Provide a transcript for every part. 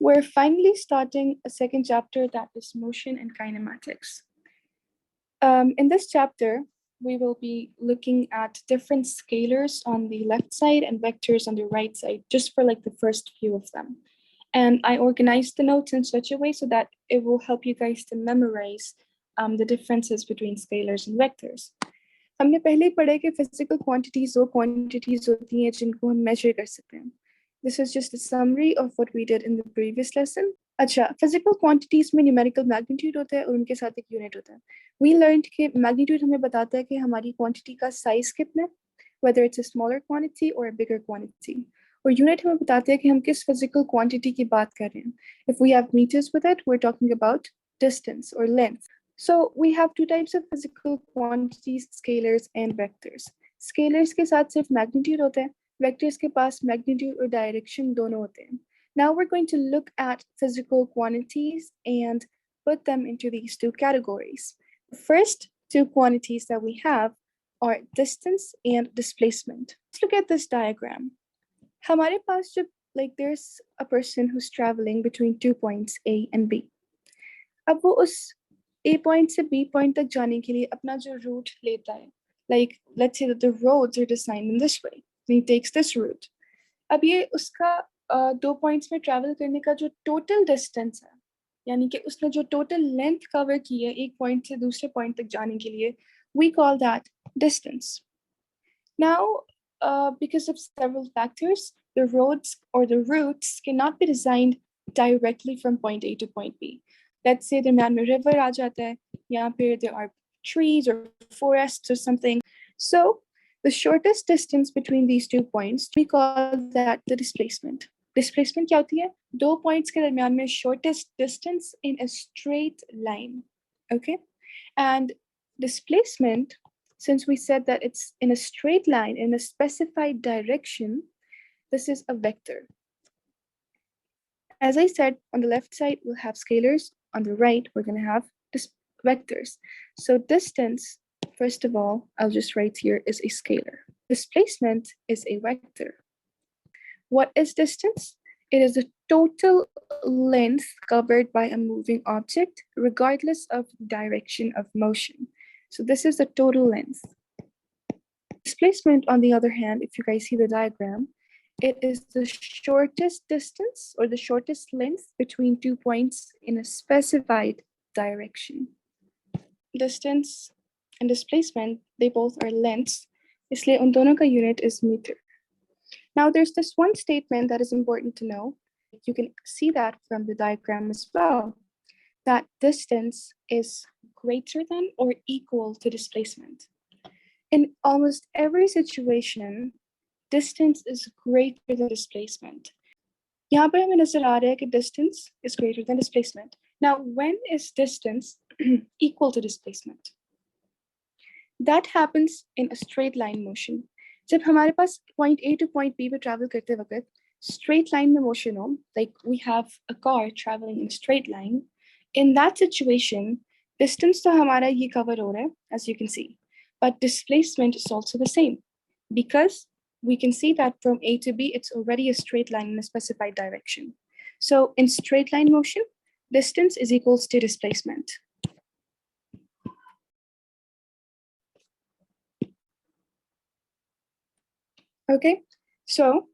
We're finally starting a second chapter that is motion and kinematics. In this chapter, we will be looking at different scalars on the left side and vectors on the right side, just for like the first few of them. And I organized the notes in such a way so that it will help you guys to memorize the differences between scalars and vectors. हमने पहले ही पढ़ा कि physical quantities वो quantities होती हैं जिनको हम measure कर सकते हैं. This is just a summary of what we did in the previous lesson. अच्छा, physical quantities में numerical magnitude होता है और उनके साथ एक unit होता है. We learned कि magnitude हमें बताता है कि हमारी quantity का size कितना है, whether it's a smaller quantity or a bigger quantity. और unit हमें बताते हैं कि हम किस physical quantity की बात कर रहे हैं. If we have meters with it, we're talking about distance or length. So we have two types of physical quantities, scalars and vectors. Scalars के साथ सिर्फ magnitude होता है, vectors के पास magnitude और direction दोनों होते हैं. Now we're going to look at physical quantities and put them into these two categories. The first two quantities that we have are distance and displacement. Let's look at this diagram. हमारे पास जब there's a person who's traveling between 2 points A and B. अब वो उस A point से B point तक जाने के लिए अपना जो route लेता है, like let's say that the roads are designed in this way, and he takes this route. अब ये उसका 2 points में travel करने का जो total distance है, यानी कि उसने जो total length cover की है एक point से दूसरे point तक जाने के लिए, we call that distance. Now, because of several factors, the roads or the routes cannot be designed directly from point A to point B. Let's say the man river aa jata hai, yahan pe there are trees or forests or something. So the shortest distance between these 2 points, we call that the displacement. Displacement kya hoti hai? 2 points ke darmiyan mein shortest distance in a straight line. Okay? And displacement, since we said that it's in a straight line in a specified direction, this is a vector. As I said, on the left side, we'll have scalars. On the right, we're going to have vectors. So distance, first of all, I'll just write here, is a scalar. Displacement is a vector. What is distance? It is the total length covered by a moving object, regardless of direction of motion. So this is the total length. Displacement, on the other hand, if you guys see the diagram, it is the shortest distance or the shortest length between 2 points in a specified direction. Distance and displacement, they both are lengths. Isliye un dono ka unit is meter. Now there's this one statement that is important to know. You can see that from the diagram as well, that distance is greater than or equal to displacement. In almost every situation, distance is greater than displacement. यहाँ पर हमें नजर आ रहा है कि distance is greater than displacement. Now, when is distance equal to displacement? That happens in a straight line motion. जब हमारे पास point A to point B पे travel करते वक्त straight line में motion हो, like we have a car traveling in a straight line, in that situation, distance तो हमारा ये cover हो रहा है, as you can see, but displacement is also the same, because we can see that from A to B, it's already a straight line in a specified direction. So in straight line motion, distance is equals to displacement. Okay, so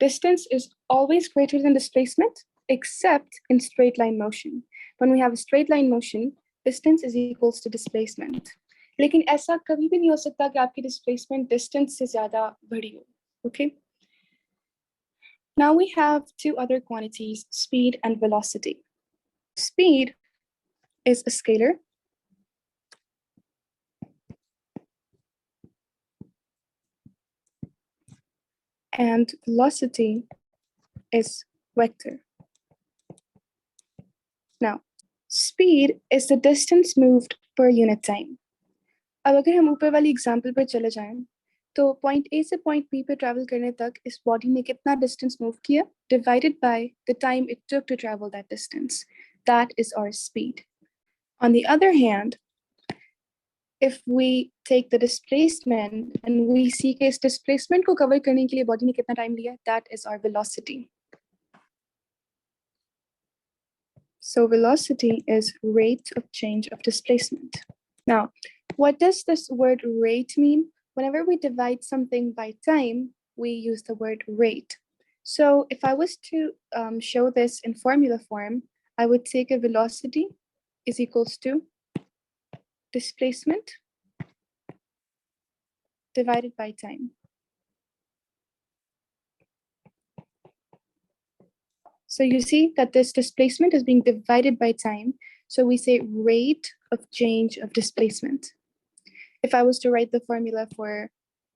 distance is always greater than displacement, except in straight line motion. When we have a straight line motion, distance is equals to displacement. लेकिन ऐसा कभी भी नहीं हो सकता कि आपकी displacement distance से ज़्यादा बड़ी हो. Okay. Now we have two other quantities, speed and velocity. Speed is a scalar. And velocity is vector. Now, speed is the distance moved per unit time. अब अगर हम ऊपर वाली एग्जांपल पर चले जाएं, तो पॉइंट A से पॉइंट B पे ट्रैवल करने तक इस बॉडी ने कितना डिस्टेंस मूव किया, divided by the time it took to travel that distance. That is our speed. On the other hand, if we take the displacement and we see कि इस displacement को cover करने के लिए body ने कितना time लिया, that is our velocity. So velocity is rate of change of displacement. Now, what does this word rate mean? Whenever we divide something by time, we use the word rate. So if I was to show this in formula form, I would take a velocity is equals to displacement divided by time. So you see that this displacement is being divided by time. So we say rate of change of displacement. If I was to write the formula for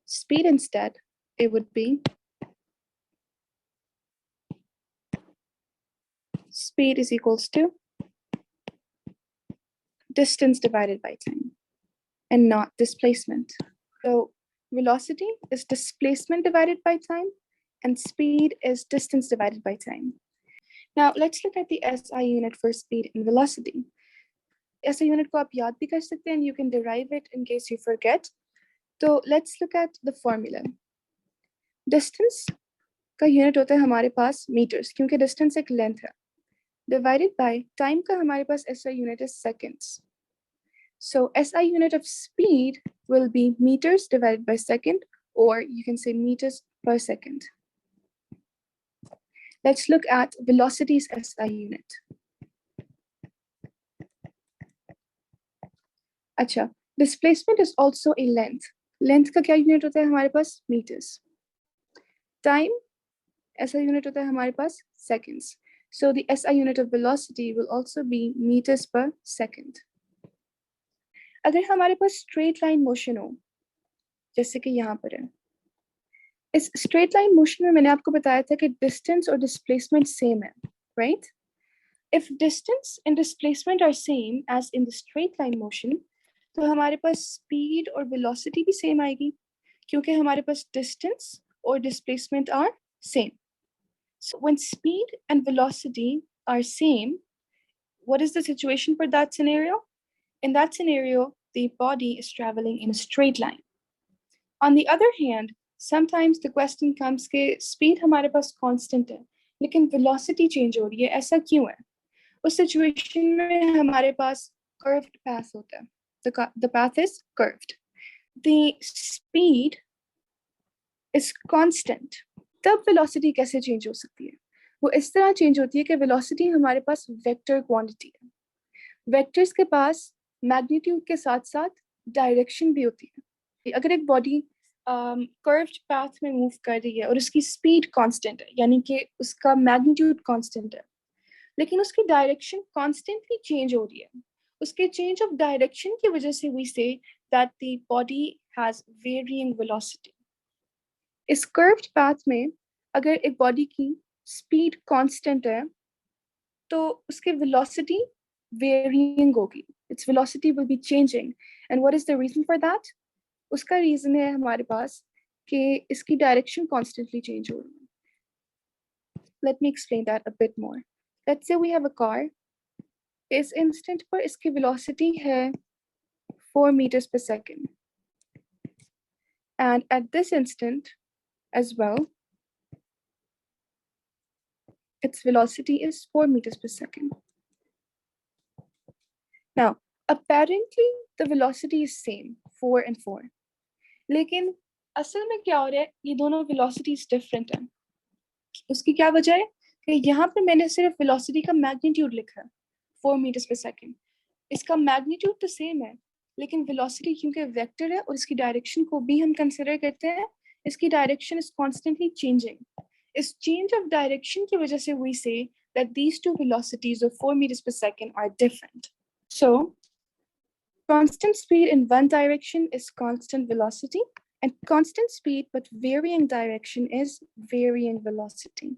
speed instead, it would be speed is equals to distance divided by time and not displacement. So velocity is displacement divided by time and speed is distance divided by time. Now let's look at the SI unit for speed and velocity. SI unit ko aap yaad bhi kar sakte hain, and you can derive it in case you forget. So let's look at the formula. Distance का unit होता है हमारे पास meters, क्योंकि distance एक length है. Divided by time का हमारे पास SI unit is seconds. So SI unit of speed will be meters divided by second, or you can say meters per second. Let's look at velocity's SI unit. अच्छा, displacement is also a length. Length का क्या unit होता है हमारे पास? Meters. Time SI unit होता है हमारे पास seconds. So the SI unit of velocity will also be meters per second. अगर हमारे पास straight line motion हो, जैसे कि यहाँ पर है, इस straight line motion में मैंने आपको बताया था कि distance और displacement same है, right? If distance and displacement are same as in the straight line motion, तो हमारे पास speed और velocity भी same आएगी, क्योंकि हमारे पास distance और displacement are same. So when speed and velocity are same, what is the situation for that scenario? In that scenario, the body is traveling in a straight line. On the other hand, sometimes the question comes कि speed हमारे पास constant है, लेकिन velocity change हो रही है, ऐसा क्यों है? उस situation में हमारे पास curved path होता है. The path is curved. The speed is constant. तब velocity कैसे change हो सकती है? वो इस तरह change होती है कि velocity हमारे पास vector quantity है. Vectors के पास magnitude के साथ साथ direction भी होती है. अगर एक body curved path में move कर रही है और उसकी speed constant है, यानी कि उसका magnitude constant है, लेकिन उसकी direction constantly change हो रही है. उसके change of direction की वजह से we say that the body has varying velocity. इस curved path में अगर एक body की speed constant है, तो उसकी velocity varying होगी. Its velocity will be changing. And what is the reason for that? उसका reason है हमारे पास कि इसकी direction constantly change हो रही है. Let me explain that a bit more. Let's say we have a car. इस instant पर इसकी velocity है 4 meters per second. And at this instant as well, its velocity is 4 meters per second. Now, apparently the velocity is same, 4 and 4. लेकिन असल में क्या हो रहा है, ये दोनों velocities different हैं. उसकी क्या वजह है कि यहाँ पे मैंने सिर्फ velocity का magnitude लिखा है, 4 meters per second. इसका magnitude तो same है, लेकिन velocity क्योंकि vector है और इसकी direction को भी हम consider करते हैं, इसकी direction is constantly changing. इस change of direction की वजह से we say that these two velocities of 4 meters per second are different. So, constant speed in one direction is constant velocity, and constant speed but varying direction is varying velocity.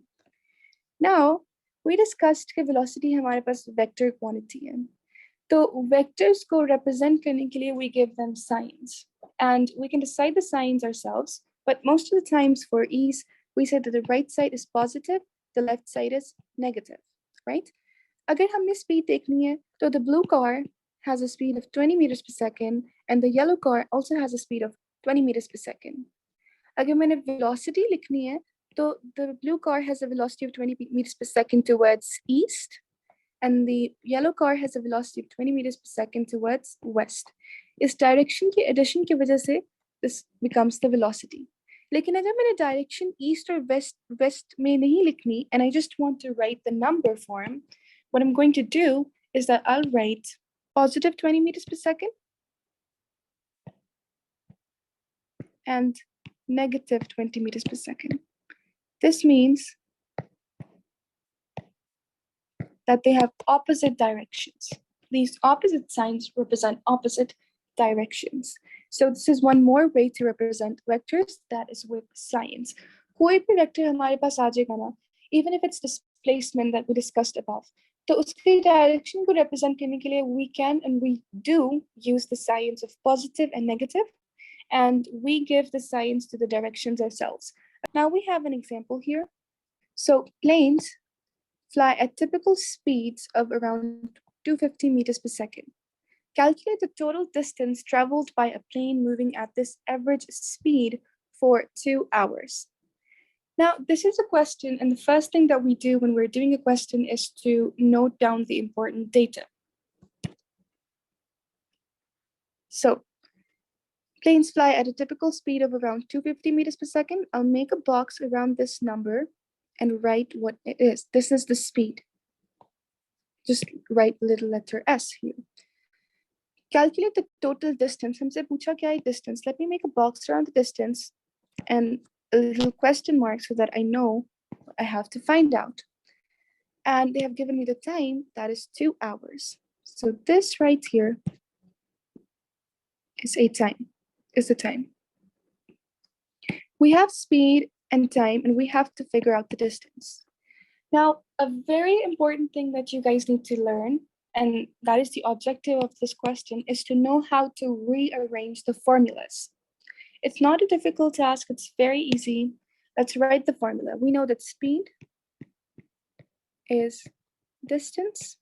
Now, we discussed कि velocity हमारे पास vector quantity है. तो vectors को represent करने के लिए we give them signs, and we can decide the signs ourselves, but most of the times for ease, we say that the right side is positive, the left side is negative, right? अगर हमने speed देखनी है, तो the blue car has a speed of 20 meters per second, and the yellow car also has a speed of 20 meters per second. अगर मैंने velocity लिखनी है, तो the blue car has a velocity of 20 meters per second towards east, and the yellow car has a velocity of 20 meters per second towards west. इस direction की addition की वजह से this becomes the velocity. लेकिन अगर मैंने direction east or west में नहीं लिखनी and I just want to write the number form, what I'm going to do is that I'll write positive 20 meters per second and negative 20 meters per second. This means that they have opposite directions. These opposite signs represent opposite directions. So this is one more way to represent vectors, that is with science. कोई भी vector हमारे पास आ जाएगा ना, even if it's displacement that we discussed above, तो उसकी direction को represent करने के लिए we can and we do use the signs of positive and negative, and we give the signs to the directions ourselves. Now we have an example here. So planes fly at typical speeds of around 250 meters per second. Calculate the total distance traveled by a plane moving at this average speed for 2 hours. Now, this is a question, and the first thing that we do when we're doing a question is to note down the important data. So, planes fly at a typical speed of around 250 meters per second. I'll make a box around this number and write what it is. This is the speed. Just write little letter S here. Calculate the total distance. हमसे पूछा क्या है distance. Let me make a box around the distance and a little question mark so that I know what I have to find out. And they have given me the time, that is 2 hours. So this right here is the time. We have speed and time, and we have to figure out the distance. Now, a very important thing that you guys need to learn, and that is the objective of this question, is to know how to rearrange the formulas. It's not a difficult task, it's very easy. Let's write the formula. We know that speed is distance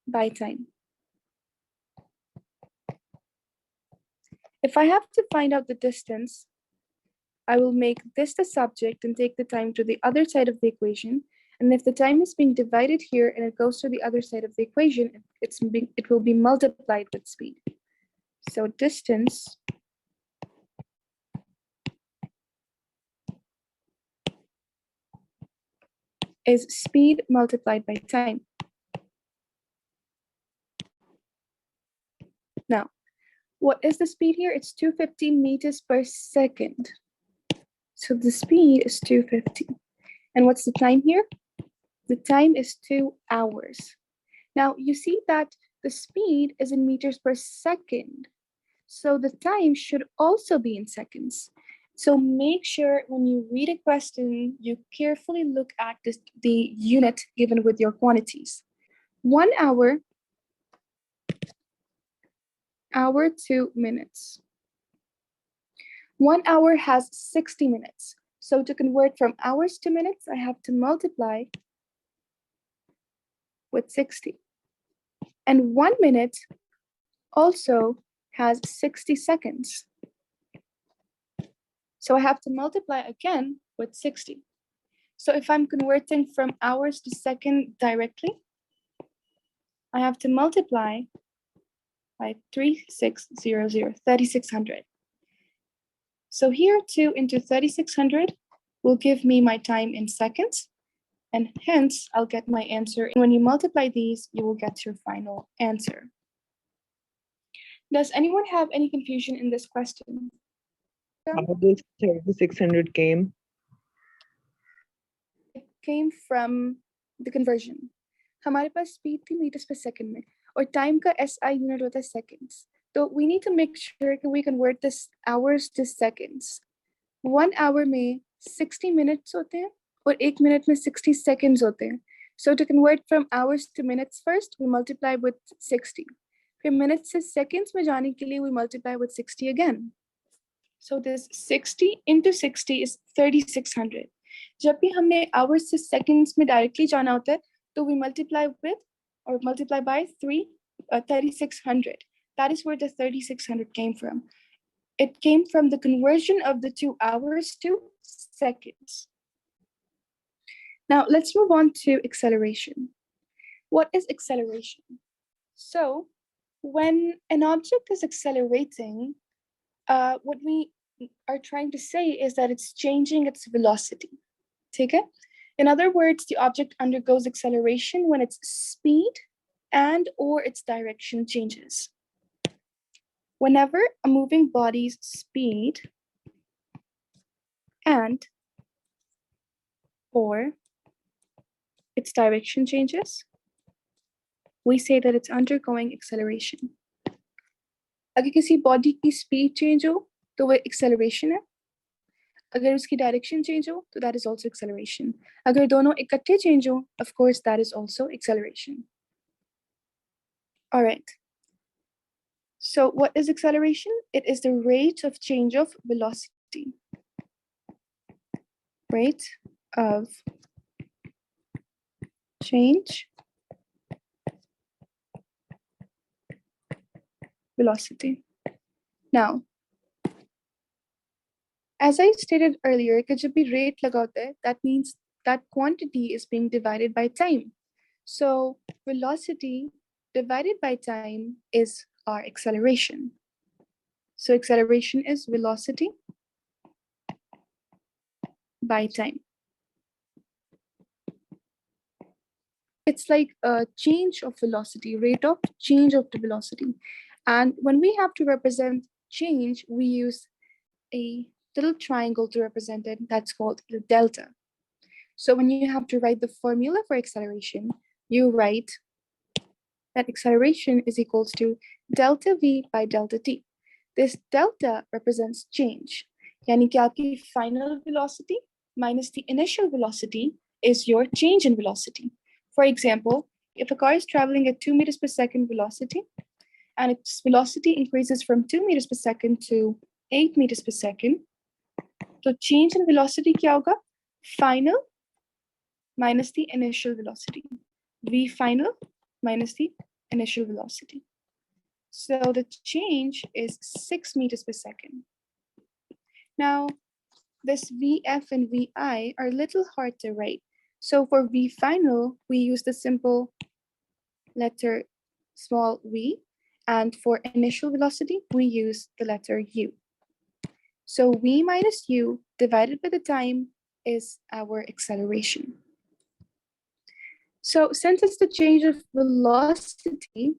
by time. If I have to find out the distance, I will make this the subject and take the time to the other side of the equation. And if the time is being divided here and it goes to the other side of the equation, it will be multiplied with speed. So distance is speed multiplied by time. Now, what is the speed here? It's 250 meters per second. So the speed is 250. And what's the time here? The time is 2 hours. Now you see that the speed is in meters per second. So the time should also be in seconds. So make sure when you read a question, you carefully look at the unit given with your quantities. 1 hour, 2 minutes. 1 hour has 60 minutes. So to convert from hours to minutes, I have to multiply with 60. And 1 minute also has 60 seconds. So I have to multiply again with 60. So if I'm converting from hours to second directly, I have to multiply by 3600. So here 2 into 3600 will give me my time in seconds, and hence I'll get my answer. And when you multiply these, you will get your final answer. Does anyone have any confusion in this question? How this 3600 came? It came from the conversion. हमारे पास speed थी meters per second में, और time का SI unit होता है seconds. So we need to make sure that we convert this hours to seconds. 1 hour में 60 minutes होते हैं और 1 minute में 60 seconds होते हैं. So to convert from hours to minutes first, we multiply with 60. फिर minutes से seconds में जाने के लिए we multiply with 60 again. So this 60 into 60 is 3600. जब भी हमने hours से seconds में directly जाना होता है, तो we multiply with or multiply by 3600. That is where the 3600 came from. It came from the conversion of the 2 hours to seconds. Now let's move on to acceleration. What is acceleration? So when an object is accelerating, what we are trying to say is that it's changing its velocity. Take it? In other words, the object undergoes acceleration when its speed and or its direction changes. Whenever a moving body's speed and or its direction changes, we say that it's undergoing acceleration. अगर किसी body की speed change हो तो वो acceleration है, अगर उसकी direction change हो तो दैट इज आल्सो एक्सेलरेशन, अगर दोनों इकट्ठे चेंज हो of course that is also acceleration. Alright. So what is acceleration? It is the rate of change of velocity. Rate of change velocity. Now, as I stated earlier, कि जब भी rate लगाते हैं, that means that quantity is being divided by time. So velocity divided by time is our acceleration. So acceleration is velocity by time. It's like a change of velocity, rate of change of the velocity. And when we have to represent change, we use a little triangle to represent it. That's called the delta. So when you have to write the formula for acceleration, you write that acceleration is equals to delta v by delta t. This delta represents change. Yani कि आपकी final velocity minus the initial velocity is your change in velocity. For example, if a car is traveling at 2 meters per second velocity and its velocity increases from 2 meters per second to 8 meters per second, so change in velocity क्या होगा? Final minus the initial velocity. V final minus the initial velocity. So the change is 6 meters per second. Now, this VF and VI are a little hard to write. So for V final, we use the simple letter small v, and for initial velocity, we use the letter u. So v minus u divided by the time is our acceleration. So since it's the change of velocity,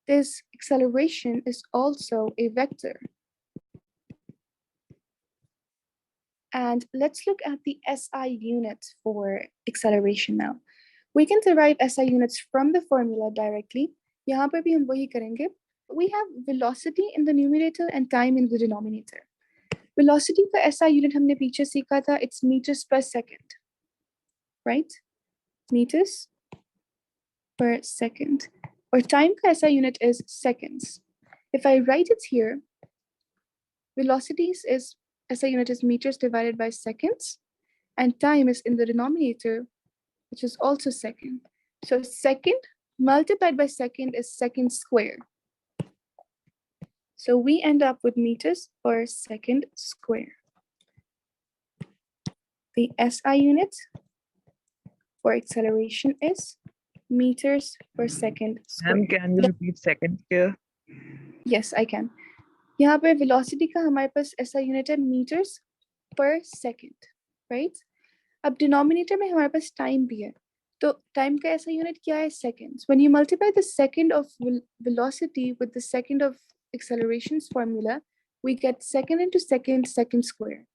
this acceleration is also a vector. And let's look at the SI unit for acceleration now. We can derive SI units from the formula directly. यहाँ पर भी हम वही करेंगे. We have velocity in the numerator and time in the denominator. Velocity का SI unit हमने पीछे सीखा था, it's meters per second, right? Meters per second. Or time का SI unit is seconds. If I write it here, velocities is SI unit is meters divided by seconds, and time is in the denominator, which is also second. So second multiplied by second is second squared. So we end up with meters per second square. The SI unit for acceleration is meters per second square. Ma'am, can you repeat second here? Yes, I can. यहाँ पे velocity का हमारे पास SI unit है meters per second, right? अब denominator में हमारे पास time भी है. तो time का SI unit क्या है? Seconds. When you multiply the second of velocity with the second of acceleration's formula, we get second into second, second square.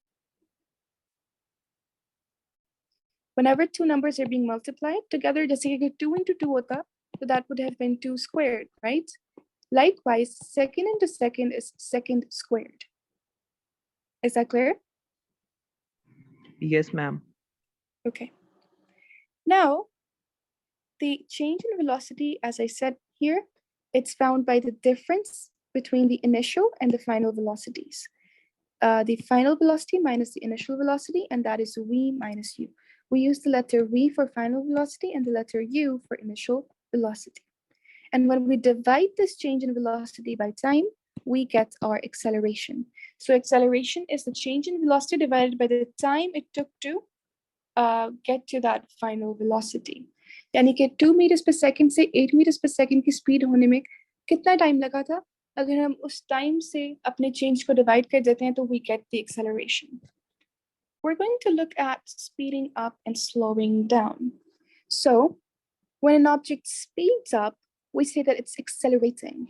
Whenever two numbers are being multiplied together, जैसे कि अगर 2 into 2 होता, so that would have been 2 squared, right? Likewise, second into second is second squared. Is that clear? Yes, ma'am. Okay. Now, the change in velocity, as I said here, it's found by the difference between the initial and the final velocities. The final velocity minus the initial velocity, and that is v minus u. We use the letter v for final velocity and the letter u for initial velocity. And when we divide this change in velocity by time, we get our acceleration. So acceleration is the change in velocity divided by the time it took to get to that final velocity. यानी कि 2 meters per second से 8 meters per second की speed होने में कितना time लगा था? अगर हम उस time से अपने change को divide कर देते हैं तो we get the acceleration. We're going to look at speeding up and slowing down. So when an object speeds up, we say that it's accelerating.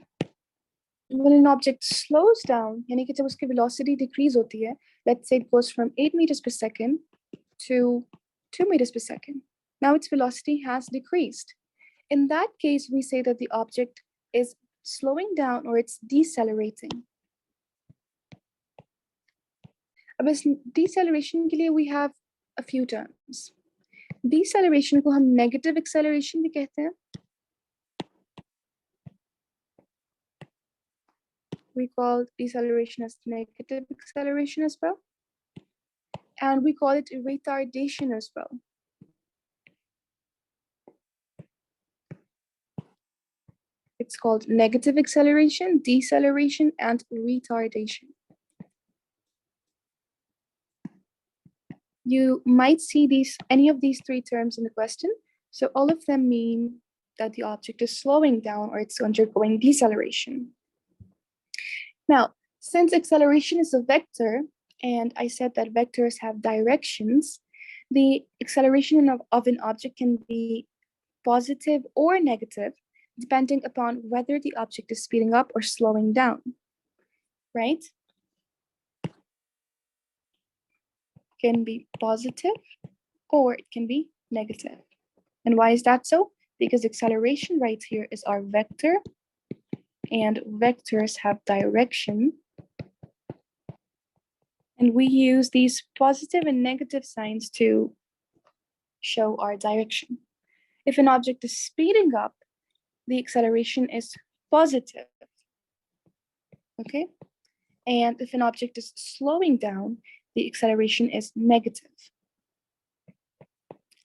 When an object slows down, यानी कि जब उसकी velocity decrease होती है, let's say it goes from 8 meters per second to 2 meters per second. Now its velocity has decreased. In that case, we say that the object is slowing down or it's decelerating. अब इस deceleration के लिए we have a few terms. Deceleration को हम negative acceleration भी कहते हैं. We call deceleration as negative acceleration as well. And we call it retardation as well. It's called negative acceleration, deceleration, and retardation. You might see any of these three terms in the question. So all of them mean that the object is slowing down or it's undergoing deceleration. Now, since acceleration is a vector, and I said that vectors have directions, the acceleration of an object can be positive or negative, depending upon whether the object is speeding up or slowing down, right? Can be positive or it can be negative. And why is that so? Because acceleration right here is our vector, and vectors have direction. And we use these positive and negative signs to show our direction. If an object is speeding up, the acceleration is positive, okay? And if an object is slowing down, the acceleration is negative.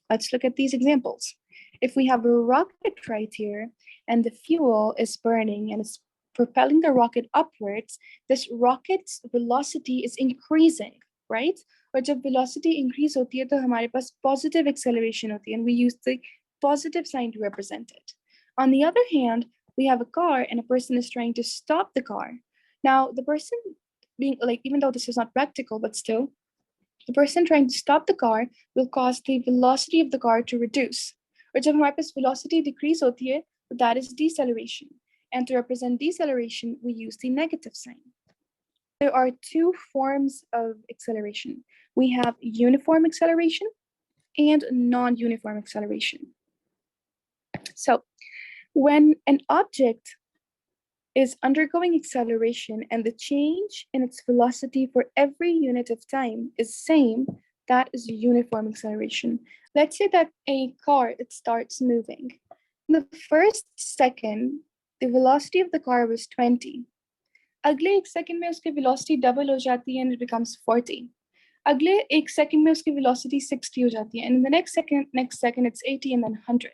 Let's look at these examples. If we have a rocket right here and the fuel is burning and it's propelling the rocket upwards, this rocket's velocity is increasing, right? और जब velocity increase होती है तो हमारे पास positive acceleration होती है, and we use the positive sign to represent it. On the other hand, we have a car and a person is trying to stop the car. Now, the person being like, even though this is not practical, but still, the person trying to stop the car will cause the velocity of the car to reduce. और जब हमारे पास velocity decrease होती है, that is deceleration. And to represent deceleration, we use the negative sign. There are two forms of acceleration. We have uniform acceleration and non-uniform acceleration. So when an object is undergoing acceleration and the change in its velocity for every unit of time is same, that is uniform acceleration. Let's say that a car, it starts moving. In the first second, the velocity of the car was 20. अगले एक second में उसकी velocity double हो जाती है and it becomes 40. अगले एक second में उसकी velocity 60 हो जाती है, and in the next second it's 80 and then 100.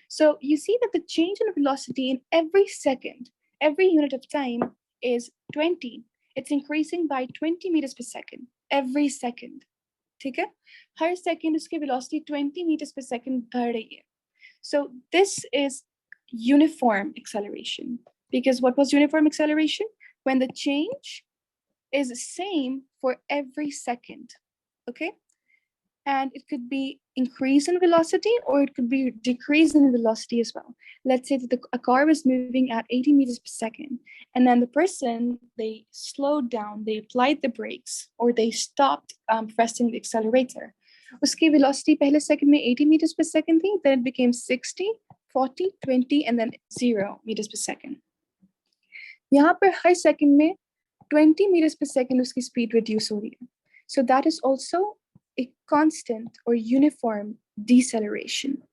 So you see that the change in velocity in every second, every unit of time is 20. It's increasing by 20 meters per second every second. ठीक है? हर second उसकी velocity 20 meters per second बढ़ रही है. So this is uniform acceleration. Because what was uniform acceleration? When the change is the same for every second, okay? And it could be increase in velocity or it could be decrease in velocity as well. Let's say that a car was moving at 80 meters per second, and then the person, they slowed down, they applied the brakes, or they stopped pressing the accelerator. Uski velocity pehle second mein 80 meters per second thi, then it became 60, 40, 20, and then 0 meters per second. यहाँ पर हर second में 20 meters per second उसकी speed reduce हो रही है. So that is also a constant or uniform deceleration.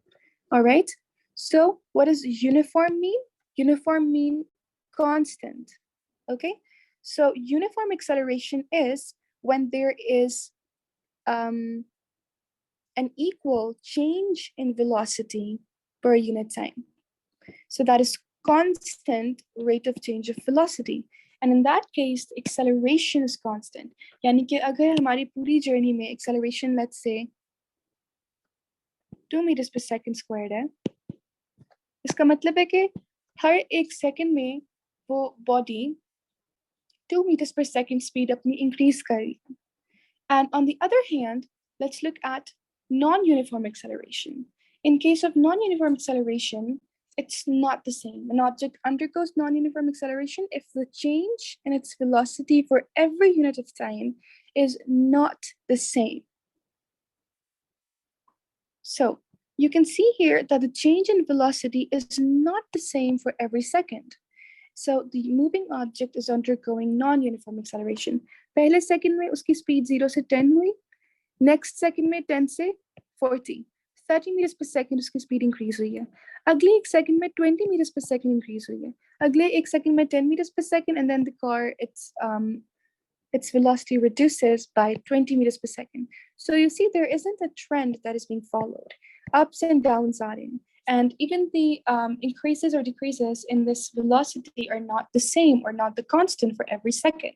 All right. So what does uniform mean? Uniform mean constant. Okay. So uniform acceleration is when there is an equal change in velocity per unit time. So that is constant rate of change of velocity. And in that case, acceleration is constant. यानी कि अगर हमारी पूरी journey में acceleration, let's say, 2 meters per second squared है. इसका मतलब है कि हर एक सेकंड में वो body 2 meters per second speed अपनी increase कर रही है. And on the other hand, let's look at non-uniform acceleration. In case of non-uniform acceleration, it's not the same. An object undergoes non-uniform acceleration if the change in its velocity for every unit of time is not the same. So you can see here that the change in velocity is not the same for every second. So the moving object is undergoing non-uniform acceleration. पहले second में उसकी speed 0 से 10 हुई. Next second में 10 से 40. 30 meters per second उसकी speed increase हुई है. अगले एक second में 20 meters per second increase हुई है. अगले एक second में 10 meters per second, and then the car, its velocity reduces by 20 meters per second. So you see there isn't a trend that is being followed. Ups and downs are in. And even the increases or decreases in this velocity are not the same or not the constant for every second.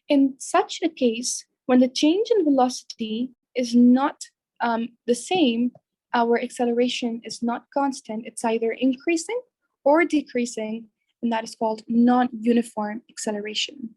In such a case, when the change in velocity is not the same, our acceleration is not constant. It's either increasing or decreasing, and that is called non-uniform acceleration.